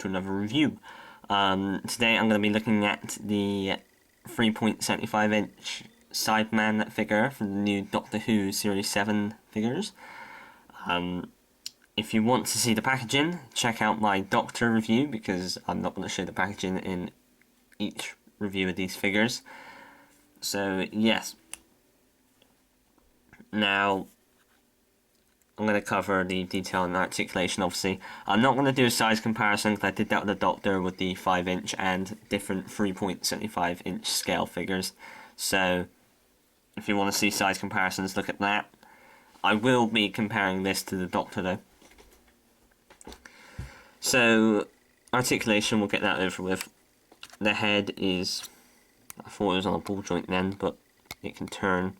to another review. Today I'm going to be looking at the 3.75 inch Cyberman figure from the new Doctor Who Series 7 figures. If you want to see the packaging, check out my Doctor review, because I'm not going to show the packaging in each review of these figures. So yes, now I'm going to cover the detail and articulation. Obviously I'm not going to do a size comparison, because I did that with the Doctor with the 5 inch and different 3.75 inch scale figures. So if you want to see size comparisons, look at that. I will be comparing this to the Doctor though. So articulation, we'll get that over with. The head is, I thought it was on a ball joint then, but it can turn.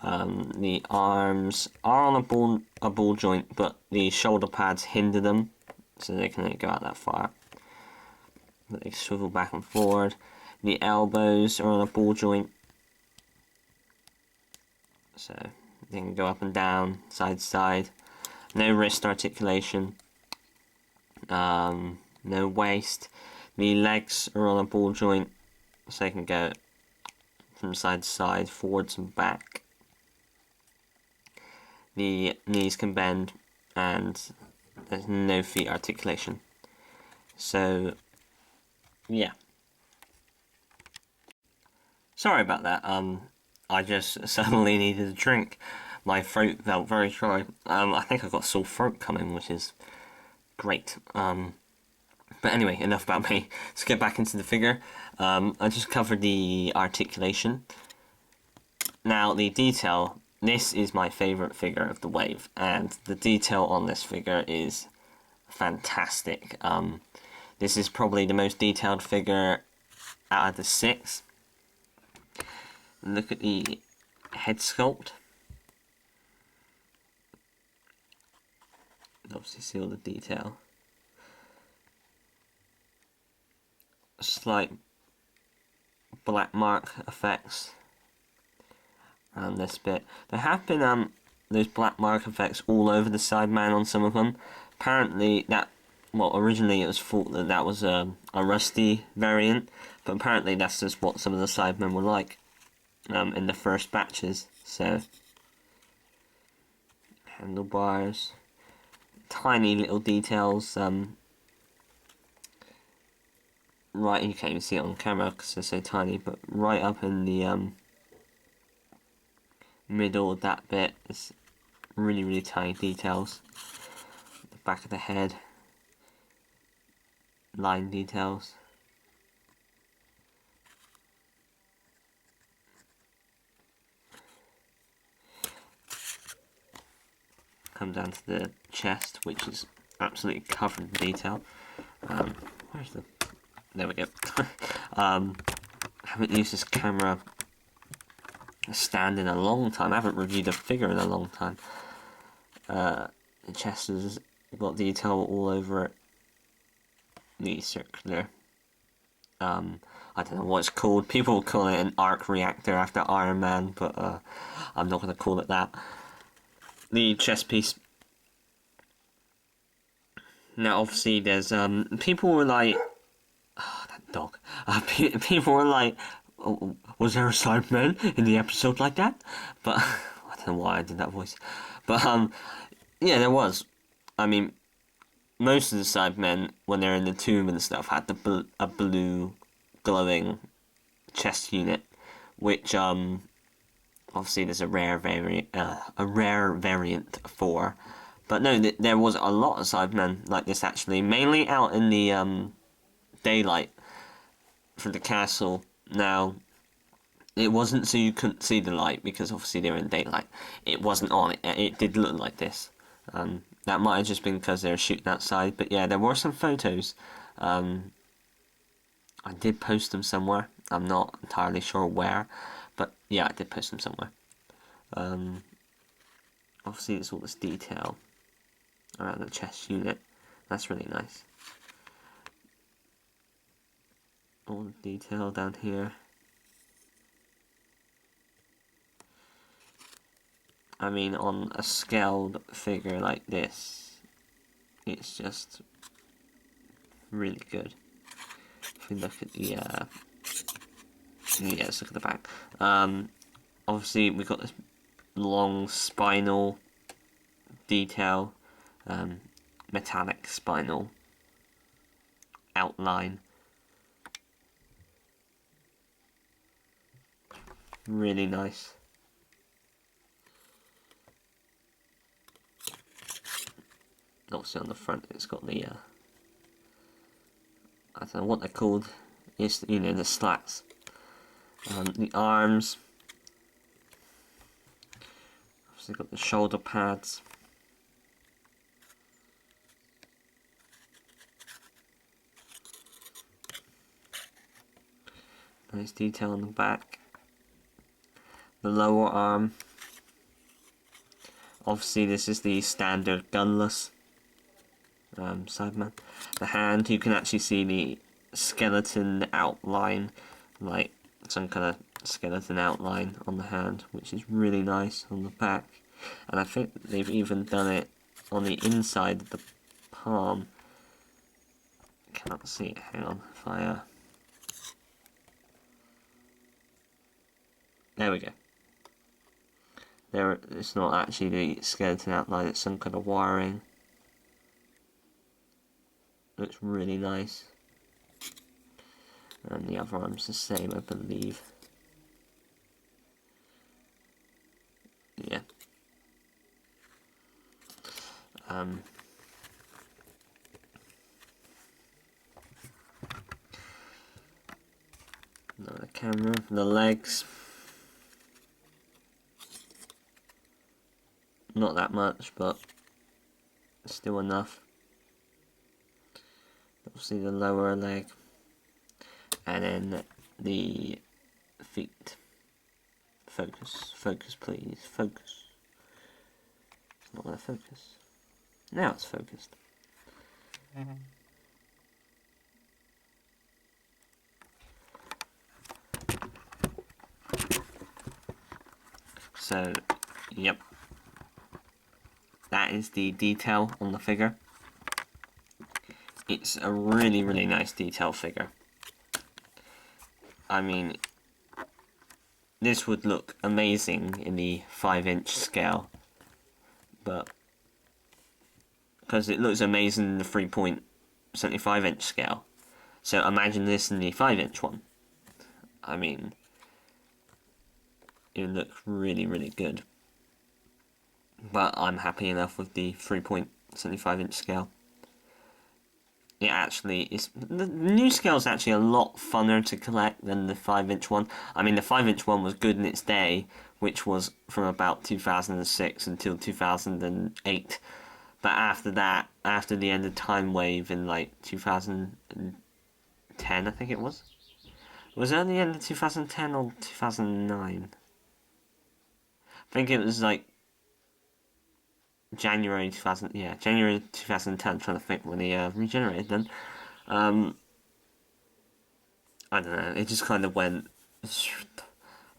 The arms are on a ball joint, but the shoulder pads hinder them, so they can only go out that far. But they swivel back and forward. The elbows are on a ball joint, so they can go up and down, side to side. No wrist articulation. No waist. The legs are on a ball joint, so they can go from side to side, forwards and back. The knees can bend, and there's no feet articulation. So yeah, sorry about that. I just suddenly needed a drink. My throat felt very dry. I think I've got a sore throat coming, which is great. But anyway, enough about me. Let's get back into the figure. I just covered the articulation. Now the detail. This is my favourite figure of the wave, and the detail on this figure is fantastic. This is probably the most detailed figure out of the 6. Look at the head sculpt. Obviously see all the detail. Slight black mark effects around this bit. There have been those black mark effects all over the Cyberman on some of them. Apparently that, well, originally it was thought that that was a rusty variant, but apparently that's just what some of the Cybermen were like in the first batches. So handlebars, tiny little details. Right, you can't even see it on camera because they're so tiny, but right up in the middle of that bit is really tiny details. The back of the head, line details. Come down to the chest, which is absolutely covered in detail. Where's the... There we go. Haven't used this camera stand in a long time. I haven't reviewed a figure in a long time. The chest has got detail all over it. The circular. I don't know what it's called. People call it an arc reactor after Iron Man, but I'm not going to call it that. The chest piece. Now, obviously, there's people were like, oh, that dog. People were like, oh, was there a Cyberman in the episode like that? But I don't know why I did that voice. But yeah, there was. I mean, most of the Cybermen, when they're in the tomb and stuff, had a blue glowing chest unit, which obviously there's a rare variant for. But no, there was a lot of Cybermen like this actually, mainly out in the daylight for the castle. Now, it wasn't so you couldn't see the light, because obviously they were in daylight. It wasn't on. It did look like this. That might have just been because they were shooting outside. But yeah, there were some photos. I did post them somewhere. I'm not entirely sure where, but yeah, I did post them somewhere. Obviously, there's all this detail around the chest unit. That's really nice. All the detail down here. I mean, on a scaled figure like this, it's just really good. If we look at the yeah, let's look at the back. Obviously we've got this long spinal detail, metallic spinal outline. Really nice. Obviously on the front it's got the I don't know what they're called. It's, you know, the slats. The arms. Obviously got the shoulder pads. Nice detail on the back. The lower arm. Obviously this is the standard gunless Cyberman. The hand, you can actually see the skeleton outline, like some kind of skeleton outline on the hand, which is really nice on the back. And I think they've even done it on the inside of the palm. Can't see it, hang on, if I there we go. There, it's not actually the skeleton outline, it's some kind of wiring. Looks really nice. And the other arm's the same, I believe. Yeah. Another camera, the legs. Not that much, but still enough. Obviously the lower leg, and then the feet. Focus, focus please, focus. It's not going to focus. Now it's focused. So, yep. That is the detail on the figure. It's a really, really nice detail figure. I mean, this would look amazing in the 5-inch scale, but because it looks amazing in the 3.75-inch scale, so imagine this in the 5-inch one. I mean, it looks really, really good. But I'm happy enough with the 3.75-inch scale. It actually is. The new scale is actually a lot funner to collect than the 5-inch one. I mean, the 5-inch one was good in its day, which was from about 2006 until 2008. But after that, after the end of Time Wave in like 2010, I think it was. Was it at the end of 2010 or 2009? I think it was like January 2000, yeah, January 2010, trying to think when he regenerated then. I don't know, it just kind of went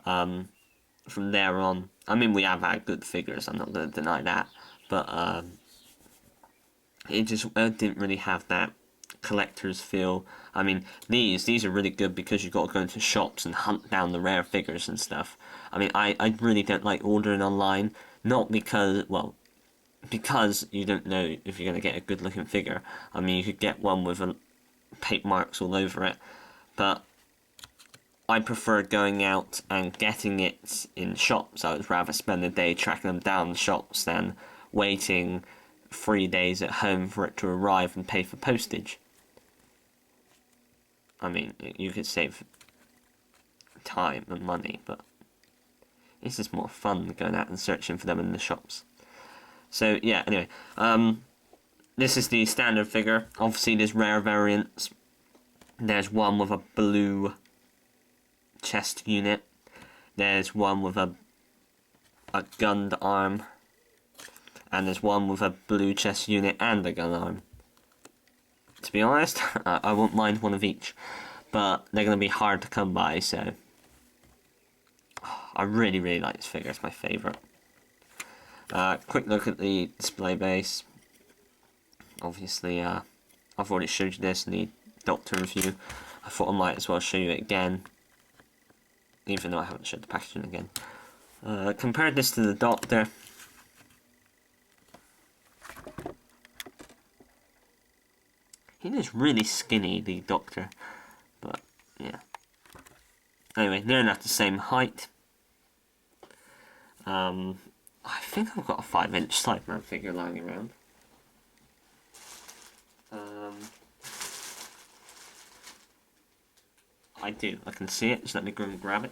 from there on. I mean, we have had good figures, I'm not going to deny that, but it just didn't really have that collector's feel. I mean, these are really good because you've got to go into shops and hunt down the rare figures and stuff. I mean, I really don't like ordering online, not because, well, because you don't know if you're going to get a good looking figure. I mean, you could get one with paint marks all over it, but I prefer going out and getting it in shops. I would rather spend a day tracking them down in shops than waiting 3 days at home for it to arrive and pay for postage. I mean, you could save time and money, but it's just more fun going out and searching for them in the shops. So yeah, anyway, this is the standard figure. Obviously there's rare variants. There's one with a blue chest unit. There's one with a gunned arm. And there's one with a blue chest unit and a gun arm. To be honest, I won't mind one of each. But they're going to be hard to come by, so I really, really like this figure. It's my favourite. Quick look at the display base. obviously, I've already showed you this in the Doctor review. I thought I might as well show you it again, even though I haven't showed the packaging again. Compared this to the Doctor. He is really skinny, the Doctor, but yeah. Anyway, they're not the same height. I think I've got a 5-inch Cyberman figure lying around. I do. I can see it. Just let me go and grab it.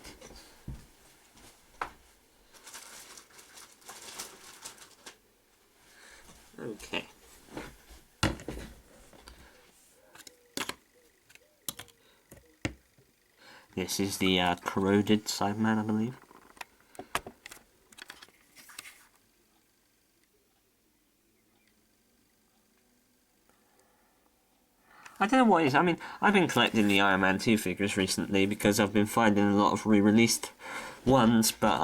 Okay. This is the corroded Cyberman, I believe. I don't know what it is. I mean, I've been collecting the Iron Man 2 figures recently because I've been finding a lot of re-released ones, but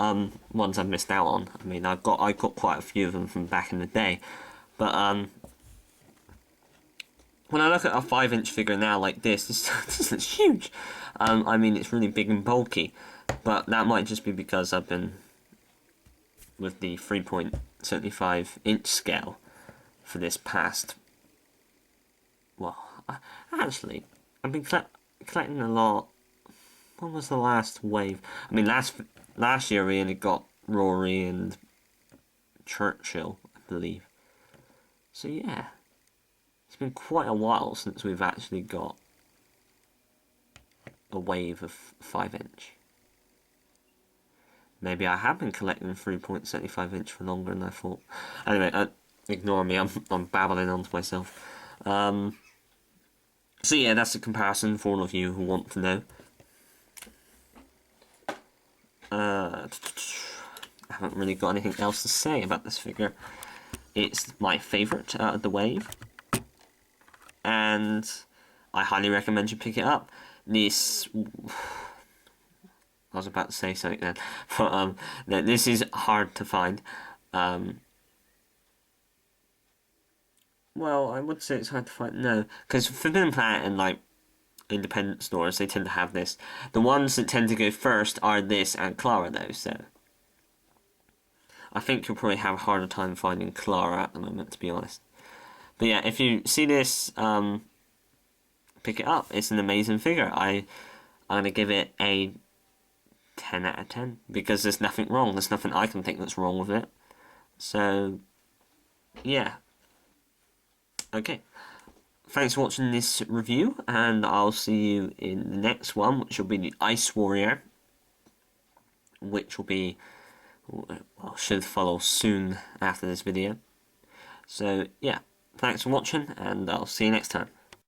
ones I've missed out on. I mean, I got quite a few of them from back in the day, but when I look at a 5-inch figure now like this is huge. I mean, it's really big and bulky, but that might just be because I've been with the 3.75-inch scale for this past. Well, actually, I've been collecting a lot. When was the last wave? I mean, last year we only got Rory and Churchill, I believe. So yeah, it's been quite a while since we've actually got a wave of 5-inch. Maybe I have been collecting 3.75-inch for longer than I thought. Anyway, ignore me. I'm babbling on to myself. So yeah, that's a comparison for all of you who want to know. I haven't really got anything else to say about this figure. It's my favourite out of the wave, and I highly recommend you pick it up. This, I was about to say something then, but this is hard to find. Well, I would say it's hard to find. No, because Forbidden Planet and like independent stores, they tend to have this. The ones that tend to go first are this and Clara, though. So I think you'll probably have a harder time finding Clara at the moment, to be honest. But yeah, if you see this, pick it up. It's an amazing figure. I'm gonna give it a 10 out of 10 because there's nothing wrong. There's nothing I can think that's wrong with it. So yeah. Okay, thanks for watching this review, and I'll see you in the next one, which will be the Ice Warrior, which will be, well, should follow soon after this video. So yeah, thanks for watching, and I'll see you next time.